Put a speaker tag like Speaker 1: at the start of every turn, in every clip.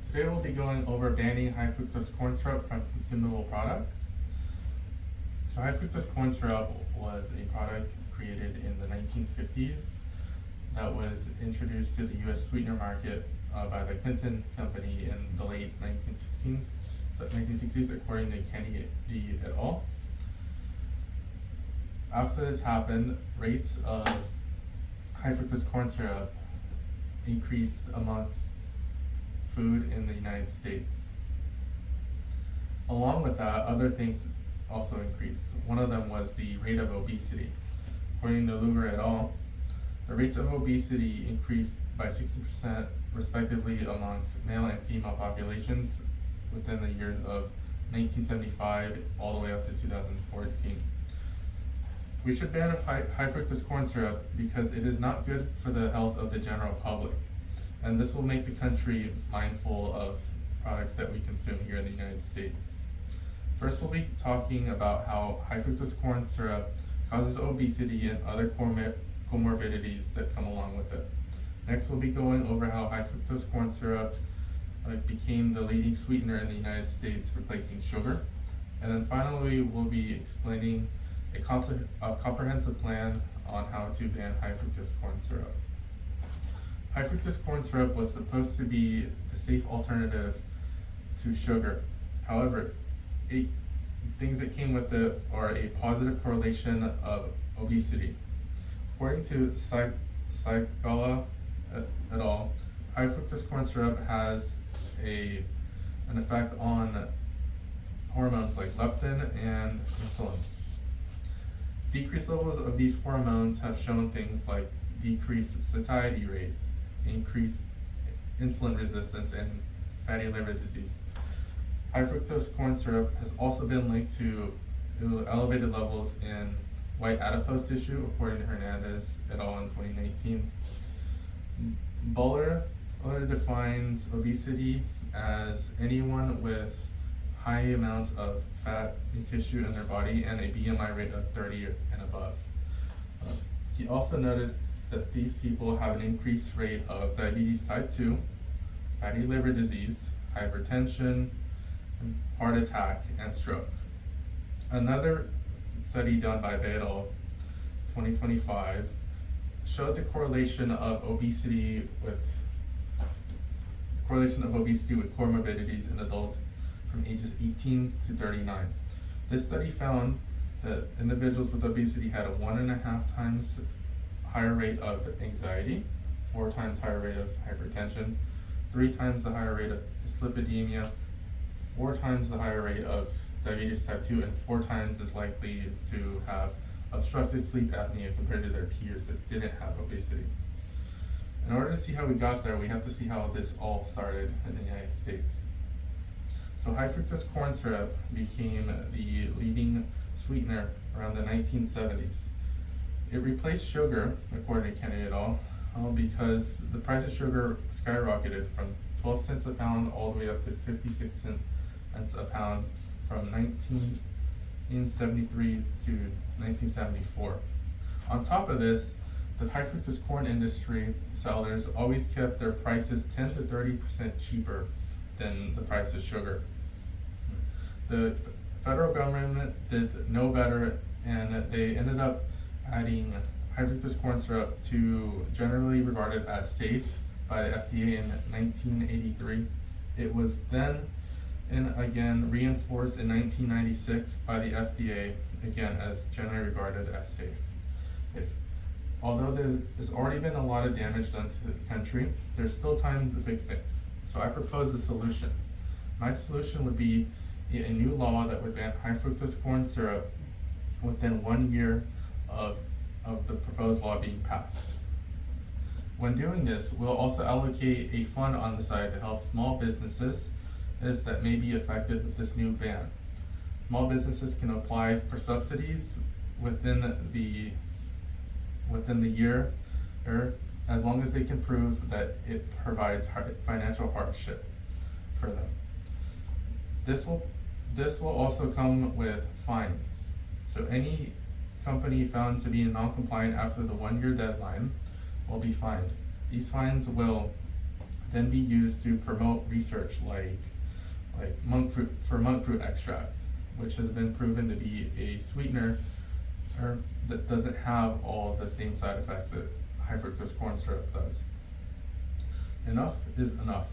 Speaker 1: Today we'll be going over banning high fructose corn syrup from consumable products. So high fructose corn syrup was a product created in the 1950s that was introduced to the U.S. sweetener market by the Clinton Company in the late 1960s, according to Kennedy et al. After this happened, rates of high fructose corn syrup increased amongst food in the United States. Along with that, other things also increased. One of them was the rate of obesity. According to Luger et al., the rates of obesity increased by 60% respectively amongst male and female populations within the years of 1975 all the way up to 2014. We should ban high fructose corn syrup because it is not good for the health of the general public, and this will make the country mindful of products that we consume here in the United States. First, we'll be talking about how high fructose corn syrup causes obesity and other comorbidities that come along with it. Next, we'll be going over how high fructose corn syrup became the leading sweetener in the United States, replacing sugar. And then finally, we'll be explaining a comprehensive plan on how to ban high fructose corn syrup. High fructose corn syrup was supposed to be the safe alternative to sugar. However, things that came with it are a positive correlation of obesity. According to Saigala et al., high fructose corn syrup has an effect on hormones like leptin and insulin. Decreased levels of these hormones have shown things like decreased satiety rates, increased insulin resistance, and fatty liver disease. High fructose corn syrup has also been linked to elevated levels in white adipose tissue, according to Hernandez et al. In 2019. Buller defines obesity as anyone with high amounts of fat in tissue in their body and a BMI rate of 30 and above. He also noted that these people have an increased rate of diabetes type 2, fatty liver disease, hypertension, heart attack, and stroke. Another study done by Badal, 2025, showed the correlation of obesity with comorbidities in adults from ages 18 to 39. This study found that individuals with obesity had a 1.5 times higher rate of anxiety, 4 times higher rate of hypertension, 3 times the higher rate of dyslipidemia, 4 times the higher rate of diabetes type 2, and 4 times as likely to have obstructive sleep apnea compared to their peers that didn't have obesity. In order to see how we got there, we have to see how this all started in the United States. So high fructose corn syrup became the leading sweetener around the 1970s. It replaced sugar, according to Kennedy et al., because the price of sugar skyrocketed from 12 cents a pound all the way up to 56 cents a pound from 1973 to 1974. On top of this, the high fructose corn industry sellers always kept their prices 10 to 30% cheaper than the price of sugar. The federal government did no better, and they ended up adding high fructose corn syrup to generally regarded as safe by the FDA in 1983. It was then and again reinforced in 1996 by the FDA, again as generally regarded as safe. Although there's already been a lot of damage done to the country, there's still time to fix things. So I propose a solution. My solution would be a new law that would ban high fructose corn syrup within 1 year of the proposed law being passed. When doing this, we'll also allocate a fund on the side to help small businesses that may be affected with this new ban. Small businesses can apply for subsidies within the year, or as long as they can prove that it provides financial hardship for them. This will also come with fines. So any company found to be non-compliant after the 1 year deadline will be fined. These fines will then be used to promote research like monk fruit extract, which has been proven to be a sweetener that doesn't have all the same side effects that high fructose corn syrup does. Enough is enough.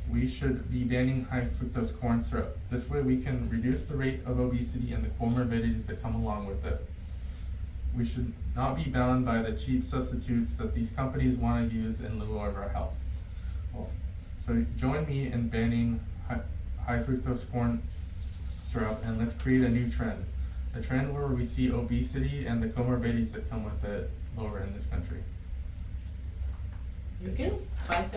Speaker 1: We should be banning high fructose corn syrup. This way we can reduce the rate of obesity and the comorbidities that come along with it. We should not be bound by the cheap substitutes that these companies want to use in lieu of our health. So join me in banning high fructose corn syrup, and let's create a new trend. A trend where we see obesity and the comorbidities that come with it lower in this country.
Speaker 2: You can. 5